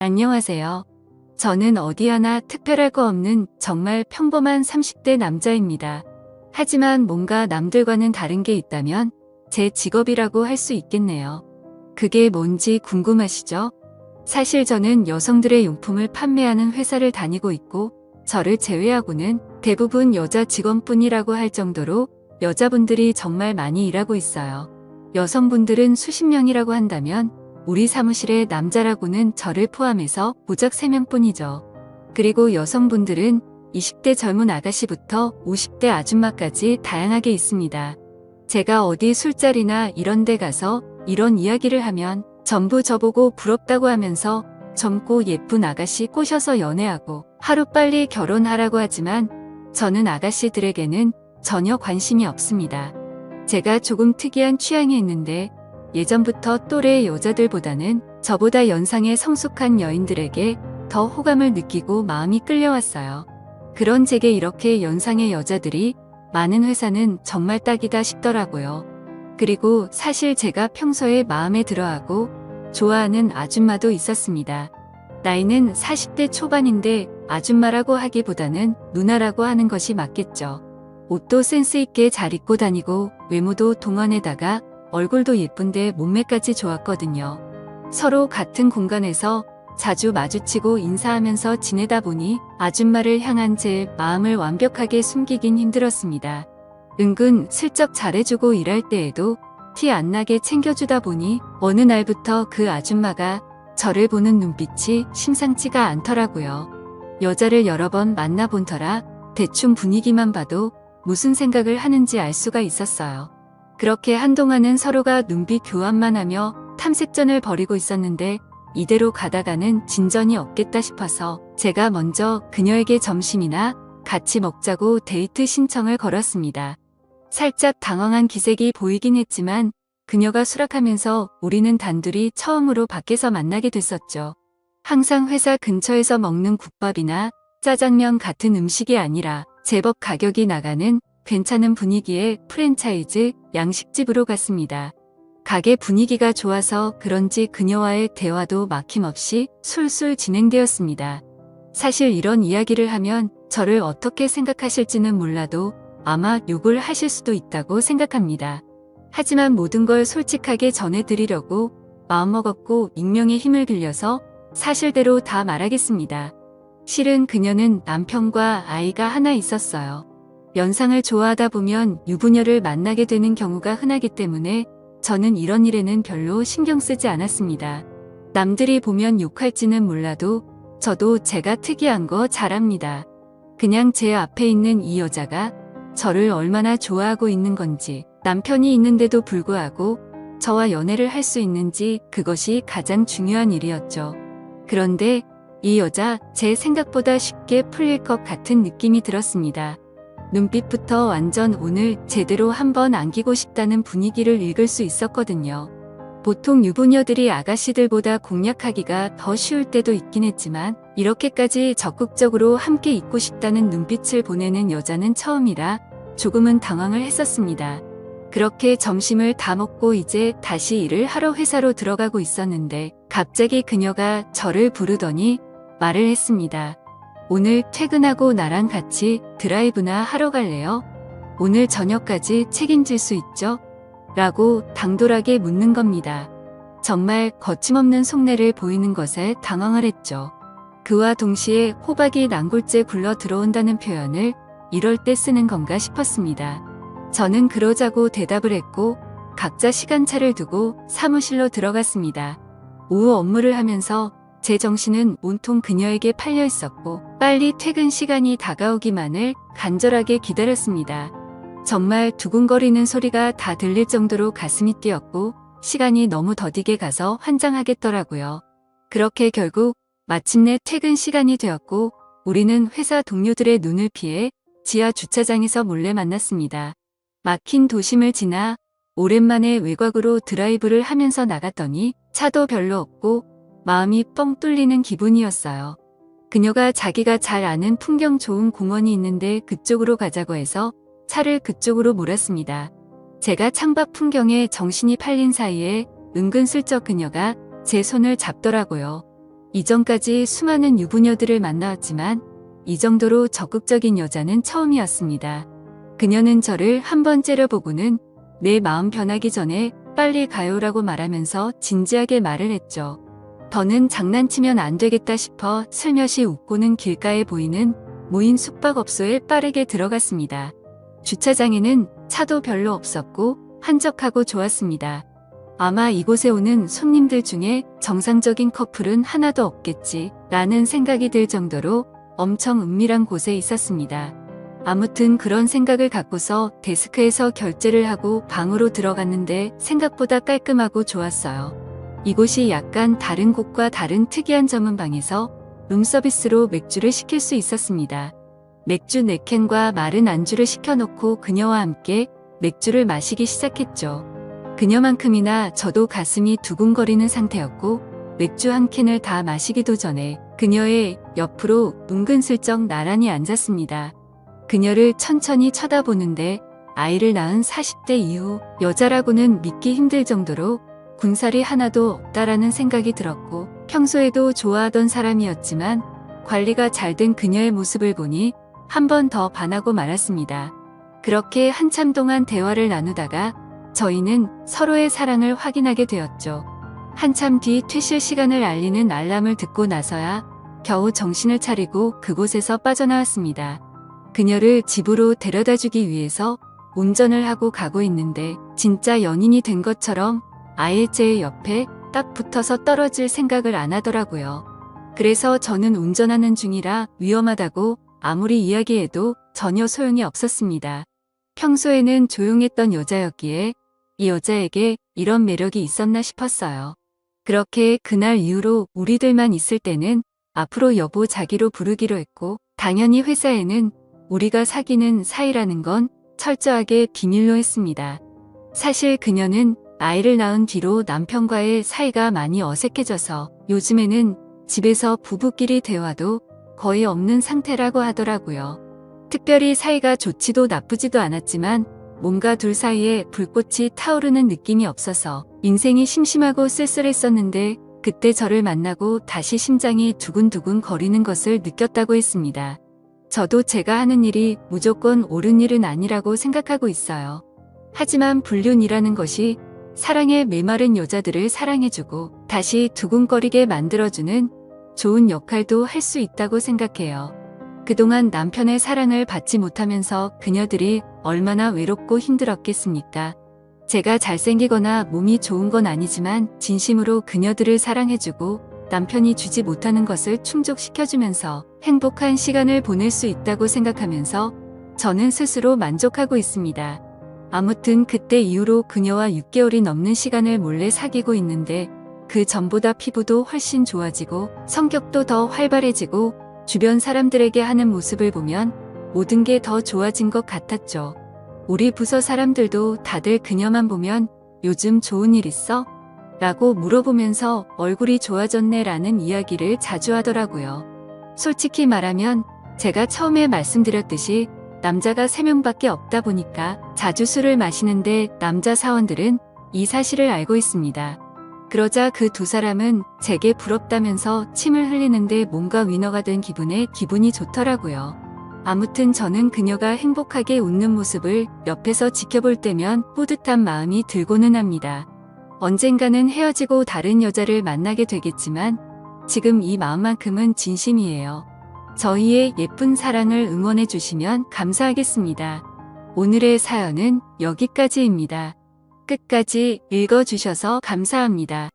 안녕하세요. 저는 어디 하나 특별할 거 없는 정말 평범한 30대 남자입니다. 하지만 뭔가 남들과는 다른 게 있다면 제 직업이라고 할 수 있겠네요. 그게 뭔지 궁금하시죠? 사실 저는 여성들의 용품을 판매하는 회사를 다니고 있고, 저를 제외하고는 대부분 여자 직원뿐이라고 할 정도로 여자분들이 정말 많이 일하고 있어요. 여성분들은 수십 명이라고 한다면 우리 사무실의 남자라고는 저를 포함해서 고작 3명뿐이죠. 그리고 여성분들은 20대 젊은 아가씨부터 50대 아줌마까지 다양하게 있습니다. 제가 어디 술자리나 이런 데 가서 이런 이야기를 하면 전부 저보고 부럽다고 하면서 젊고 예쁜 아가씨 꼬셔서 연애하고 하루빨리 결혼하라고 하지만 저는 아가씨들에게는 전혀 관심이 없습니다. 제가 조금 특이한 취향이 있는데 예전부터 또래 여자들보다는 저보다 연상의 성숙한 여인들에게 더 호감을 느끼고 마음이 끌려왔어요. 그런 제게 이렇게 연상의 여자들이 많은 회사는 정말 딱이다 싶더라고요. 그리고 사실 제가 평소에 마음에 들어하고 좋아하는 아줌마도 있었습니다. 나이는 40대 초반인데 아줌마라고 하기보다는 누나라고 하는 것이 맞겠죠. 옷도 센스 있게 잘 입고 다니고 외모도 동안에다가 얼굴도 예쁜데 몸매까지 좋았거든요. 서로 같은 공간에서 자주 마주치고 인사하면서 지내다 보니 아줌마를 향한 제 마음을 완벽하게 숨기긴 힘들었습니다. 은근 슬쩍 잘해주고 일할 때에도 티 안 나게 챙겨주다 보니 어느 날부터 그 아줌마가 저를 보는 눈빛이 심상치가 않더라고요. 여자를 여러 번 만나본 터라 대충 분위기만 봐도 무슨 생각을 하는지 알 수가 있었어요. 그렇게 한동안은 서로가 눈빛 교환만 하며 탐색전을 벌이고 있었는데 이대로 가다가는 진전이 없겠다 싶어서 제가 먼저 그녀에게 점심이나 같이 먹자고 데이트 신청을 걸었습니다. 살짝 당황한 기색이 보이긴 했지만 그녀가 수락하면서 우리는 단둘이 처음으로 밖에서 만나게 됐었죠. 항상 회사 근처에서 먹는 국밥이나 짜장면 같은 음식이 아니라 제법 가격이 나가는 괜찮은 분위기의 프랜차이즈 양식집으로 갔습니다. 가게 분위기가 좋아서 그런지 그녀와의 대화도 막힘없이 술술 진행되었습니다. 사실 이런 이야기를 하면 저를 어떻게 생각하실지는 몰라도 아마 욕을 하실 수도 있다고 생각합니다. 하지만 모든 걸 솔직하게 전해드리려고 마음먹었고 익명의 힘을 빌려서 사실대로 다 말하겠습니다. 실은 그녀는 남편과 아이가 하나 있었어요. 연상을 좋아하다 보면 유부녀를 만나게 되는 경우가 흔하기 때문에 저는 이런 일에는 별로 신경 쓰지 않았습니다. 남들이 보면 욕할지는 몰라도 저도 제가 특이한 거 잘합니다. 그냥 제 앞에 있는 이 여자가 저를 얼마나 좋아하고 있는 건지, 남편이 있는데도 불구하고 저와 연애를 할 수 있는지 그것이 가장 중요한 일이었죠. 그런데 이 여자 제 생각보다 쉽게 풀릴 것 같은 느낌이 들었습니다. 눈빛부터 완전 오늘 제대로 한번 안기고 싶다는 분위기를 읽을 수 있었거든요. 보통 유부녀들이 아가씨들보다 공략하기가 더 쉬울 때도 있긴 했지만 이렇게까지 적극적으로 함께 있고 싶다는 눈빛을 보내는 여자는 처음이라 조금은 당황을 했었습니다. 그렇게 점심을 다 먹고 이제 다시 일을 하러 회사로 들어가고 있었는데 갑자기 그녀가 저를 부르더니 말을 했습니다. 오늘 퇴근하고 나랑 같이 드라이브나 하러 갈래요? 오늘 저녁까지 책임질 수 있죠? 라고 당돌하게 묻는 겁니다. 정말 거침없는 속내를 보이는 것에 당황을 했죠. 그와 동시에 호박이 난골째 굴러 들어온다는 표현을 이럴 때 쓰는 건가 싶었습니다. 저는 그러자고 대답을 했고 각자 시간차를 두고 사무실로 들어갔습니다. 오후 업무를 하면서 제 정신은 온통 그녀에게 팔려 있었고 빨리 퇴근 시간이 다가오기만을 간절하게 기다렸습니다. 정말 두근거리는 소리가 다 들릴 정도로 가슴이 뛰었고 시간이 너무 더디게 가서 환장하겠더라고요. 그렇게 결국 마침내 퇴근 시간이 되었고 우리는 회사 동료들의 눈을 피해 지하 주차장에서 몰래 만났습니다. 막힌 도심을 지나 오랜만에 외곽으로 드라이브를 하면서 나갔더니 차도 별로 없고 마음이 뻥 뚫리는 기분이었어요. 그녀가 자기가 잘 아는 풍경 좋은 공원이 있는데 그쪽으로 가자고 해서 차를 그쪽으로 몰았습니다. 제가 창밖 풍경에 정신이 팔린 사이에 은근슬쩍 그녀가 제 손을 잡더라고요. 이전까지 수많은 유부녀들을 만나왔지만 이 정도로 적극적인 여자는 처음이었습니다. 그녀는 저를 한번 째려보고는 내 마음 변하기 전에 빨리 가요라고 말하면서 진지하게 말을 했죠. 더는 장난치면 안 되겠다 싶어 슬며시 웃고는 길가에 보이는 무인 숙박업소에 빠르게 들어갔습니다. 주차장에는 차도 별로 없었고 한적하고 좋았습니다. 아마 이곳에 오는 손님들 중에 정상적인 커플은 하나도 없겠지 라는 생각이 들 정도로 엄청 은밀한 곳에 있었습니다. 아무튼 그런 생각을 갖고서 데스크에서 결제를 하고 방으로 들어갔는데 생각보다 깔끔하고 좋았어요. 이곳이 약간 다른 곳과 다른 특이한 점은 방에서 룸서비스로 맥주를 시킬 수 있었습니다. 맥주 4캔과 마른 안주를 시켜놓고 그녀와 함께 맥주를 마시기 시작했죠. 그녀만큼이나 저도 가슴이 두근거리는 상태였고 맥주 1캔을 다 마시기도 전에 그녀의 옆으로 은근슬쩍 나란히 앉았습니다. 그녀를 천천히 쳐다보는데 아이를 낳은 40대 이후 여자라고는 믿기 힘들 정도로 군살이 하나도 없다라는 생각이 들었고 평소에도 좋아하던 사람이었지만 관리가 잘 된 그녀의 모습을 보니 한 번 더 반하고 말았습니다. 그렇게 한참 동안 대화를 나누다가 저희는 서로의 사랑을 확인하게 되었죠. 한참 뒤 퇴실 시간을 알리는 알람을 듣고 나서야 겨우 정신을 차리고 그곳에서 빠져나왔습니다. 그녀를 집으로 데려다주기 위해서 운전을 하고 가고 있는데 진짜 연인이 된 것처럼 아예 제 옆에 딱 붙어서 떨어질 생각을 안 하더라고요. 그래서 저는 운전하는 중이라 위험하다고 아무리 이야기해도 전혀 소용이 없었습니다. 평소에는 조용했던 여자였기에 이 여자에게 이런 매력이 있었나 싶었어요. 그렇게 그날 이후로 우리들만 있을 때는 앞으로 여보 자기로 부르기로 했고 당연히 회사에는 우리가 사귀는 사이라는 건 철저하게 비밀로 했습니다. 사실 그녀는 아이를 낳은 뒤로 남편과의 사이가 많이 어색해져서 요즘에는 집에서 부부끼리 대화도 거의 없는 상태라고 하더라고요. 특별히 사이가 좋지도 나쁘지도 않았지만 뭔가 둘 사이에 불꽃이 타오르는 느낌이 없어서 인생이 심심하고 쓸쓸했었는데 그때 저를 만나고 다시 심장이 두근두근 거리는 것을 느꼈다고 했습니다. 저도 제가 하는 일이 무조건 옳은 일은 아니라고 생각하고 있어요. 하지만 불륜이라는 것이 사랑에 메마른 여자들을 사랑해주고 다시 두근거리게 만들어주는 좋은 역할도 할 수 있다고 생각해요. 그동안 남편의 사랑을 받지 못하면서 그녀들이 얼마나 외롭고 힘들었겠습니까? 제가 잘생기거나 몸이 좋은 건 아니지만 진심으로 그녀들을 사랑해주고 남편이 주지 못하는 것을 충족시켜주면서 행복한 시간을 보낼 수 있다고 생각하면서 저는 스스로 만족하고 있습니다. 아무튼 그때 이후로 그녀와 6개월이 넘는 시간을 몰래 사귀고 있는데 그 전보다 피부도 훨씬 좋아지고 성격도 더 활발해지고 주변 사람들에게 하는 모습을 보면 모든 게 더 좋아진 것 같았죠. 우리 부서 사람들도 다들 그녀만 보면 요즘 좋은 일 있어? 라고 물어보면서 얼굴이 좋아졌네 라는 이야기를 자주 하더라고요. 솔직히 말하면 제가 처음에 말씀드렸듯이 남자가 3명밖에 없다 보니까 자주 술을 마시는데 남자 사원들은 이 사실을 알고 있습니다. 그러자 그 두 사람은 제게 부럽다면서 침을 흘리는데 뭔가 위너가 된 기분에 기분이 좋더라고요. 아무튼 저는 그녀가 행복하게 웃는 모습을 옆에서 지켜볼 때면 뿌듯한 마음이 들고는 합니다. 언젠가는 헤어지고 다른 여자를 만나게 되겠지만 지금 이 마음만큼은 진심이에요. 저희의 예쁜 사랑을 응원해 주시면 감사하겠습니다. 오늘의 사연은 여기까지입니다. 끝까지 읽어주셔서 감사합니다.